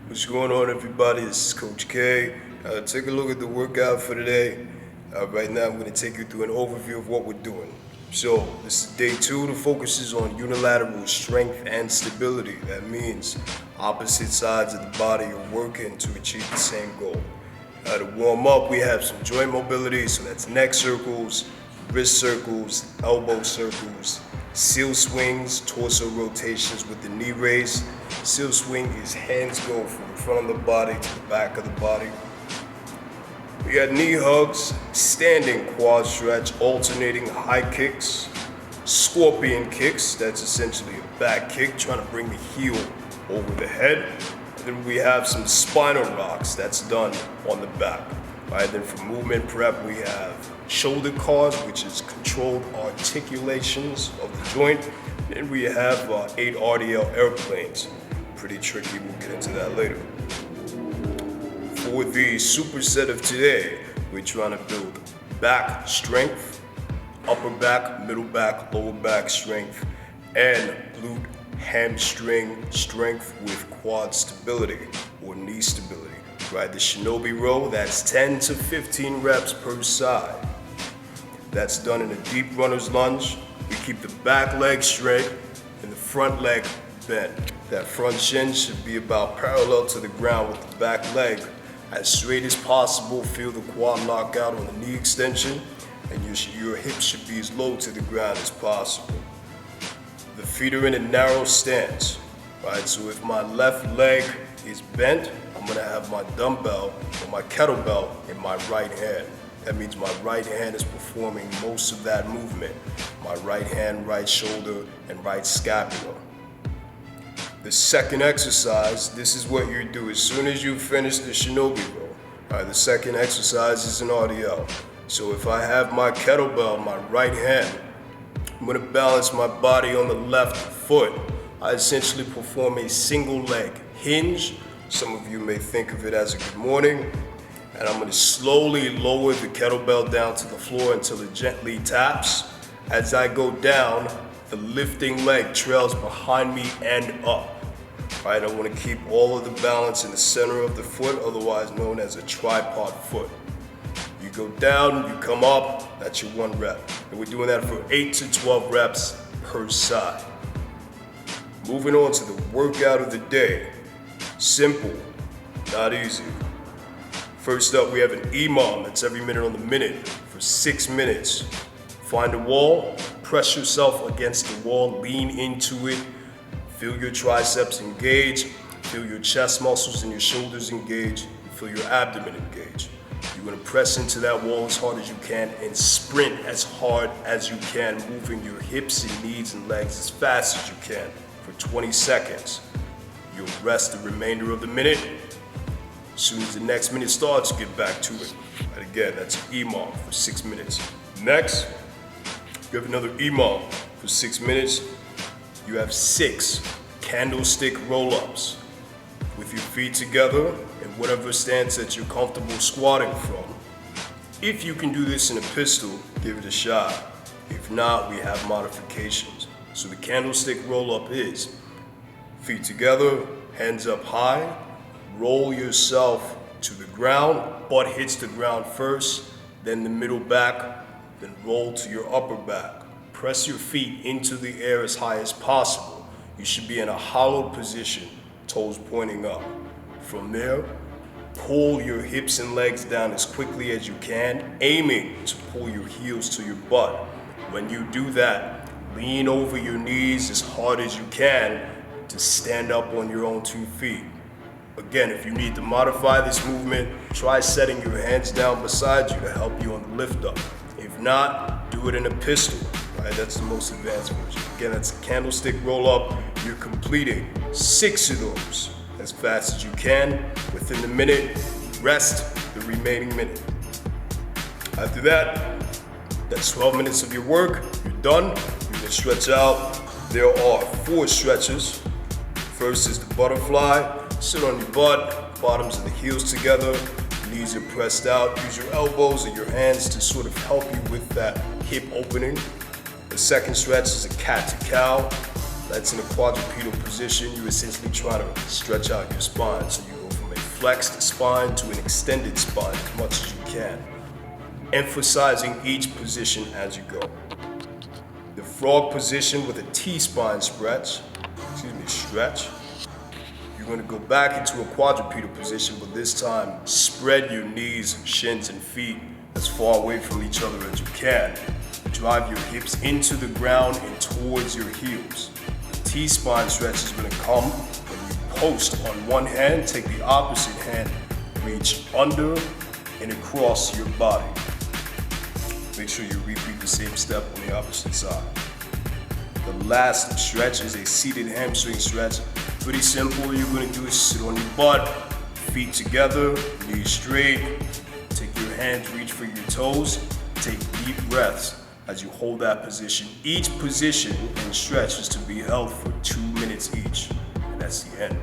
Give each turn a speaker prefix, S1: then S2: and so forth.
S1: What's going on, everybody? This is Coach K. Take a look at the workout for today. Right now, I'm going to take you through an overview of what we're doing. So, this is day 2. The focus is on unilateral strength and stability. That means opposite sides of the body are working to achieve the same goal. To warm up, we have some joint mobility, so that's neck circles, wrist circles, elbow circles, seal swings, torso rotations with the knee raise. Seal swing is hands go from the front of the body to the back of the body. We got knee hugs, standing quad stretch, alternating high kicks, scorpion kicks, that's essentially a back kick, trying to bring the heel over the head. And then we have some spinal rocks, that's done on the back. Right, then for movement prep, we have shoulder cards, which is controlled articulations of the joint. And we have 8 RDL airplanes. Pretty tricky, we'll get into that later. For the superset of today, we're trying to build back strength, upper back, middle back, lower back strength, and glute hamstring strength with quad stability or knee stability. Right, the Shinobi Roll, that's 10 to 15 reps per side. That's done in a deep runner's lunge. We keep the back leg straight and the front leg bent. That front shin should be about parallel to the ground with the back leg as straight as possible. Feel the quad lock out on the knee extension, and your hips should be as low to the ground as possible. The feet are in a narrow stance, right? So if my left leg is bent, I'm gonna have my dumbbell or my kettlebell in my right hand. That means my right hand is performing most of that movement. My right hand, right shoulder, and right scapula. The second exercise, this is what you do as soon as you finish the Shinobi Roll. All right, the second exercise is an RDL. So if I have my kettlebell in my right hand, I'm gonna balance my body on the left foot. I essentially perform a single leg hinge. Some of you may think of it as a good morning. And I'm gonna slowly lower the kettlebell down to the floor until it gently taps. As I go down, the lifting leg trails behind me and up. Right, I wanna keep all of the balance in the center of the foot, otherwise known as a tripod foot. You go down, you come up, that's your 1 rep. And we're doing that for 8 to 12 reps per side. Moving on to the workout of the day. Simple, not easy. First up, we have an Imam, that's every minute on the minute for 6 minutes. Find a wall, press yourself against the wall, lean into it, feel your triceps engage, feel your chest muscles and your shoulders engage, feel your abdomen engage. You're gonna press into that wall as hard as you can and sprint as hard as you can, moving your hips and knees and legs as fast as you can for 20 seconds. You'll rest the remainder of the minute. As soon as the next minute starts, get back to it. And again, that's Imam for 6 minutes. Next, you have another Imam for 6 minutes. You have 6 candlestick roll-ups with your feet together in whatever stance that you're comfortable squatting from. If you can do this in a pistol, give it a shot. If not, we have modifications. So the candlestick roll-up is feet together, hands up high, roll yourself to the ground, butt hits the ground first, then the middle back, then roll to your upper back. Press your feet into the air as high as possible. You should be in a hollowed position, toes pointing up. From there, pull your hips and legs down as quickly as you can, aiming to pull your heels to your butt. When you do that, lean over your knees as hard as you can to stand up on your own 2 feet. Again, if you need to modify this movement, try setting your hands down beside you to help you on the lift up. If not, do it in a pistol, right? That's the most advanced version. Again, that's a candlestick roll up. You're completing 6 of those as fast as you can within the minute. Rest the remaining minute. After that, that's 12 minutes of your work. You're done. You can stretch out. There are 4 stretches. First is the butterfly. Sit on your butt, bottoms of the heels together, knees are pressed out. Use your elbows and your hands to sort of help you with that hip opening. The second stretch is a cat to cow. That's in a quadrupedal position. You're essentially trying to stretch out your spine. So you go flexed spine to an extended spine as much as you can, emphasizing each position as you go. The frog position with a T-spine stretch. You're going to go back into a quadrupedal position, but this time spread your knees, shins, and feet as far away from each other as you can. Drive your hips into the ground and towards your heels. T-spine stretch is going to come when you post on one hand, take the opposite hand, reach under and across your body. Make sure you repeat the same step on the opposite side. The last stretch is a seated hamstring stretch. Pretty simple. You're going to do is sit on your butt, feet together, knees straight. Take your hands, reach for your toes. Take deep breaths as you hold that position. Each position and stretch is to be held for 2 minutes each. And that's the end.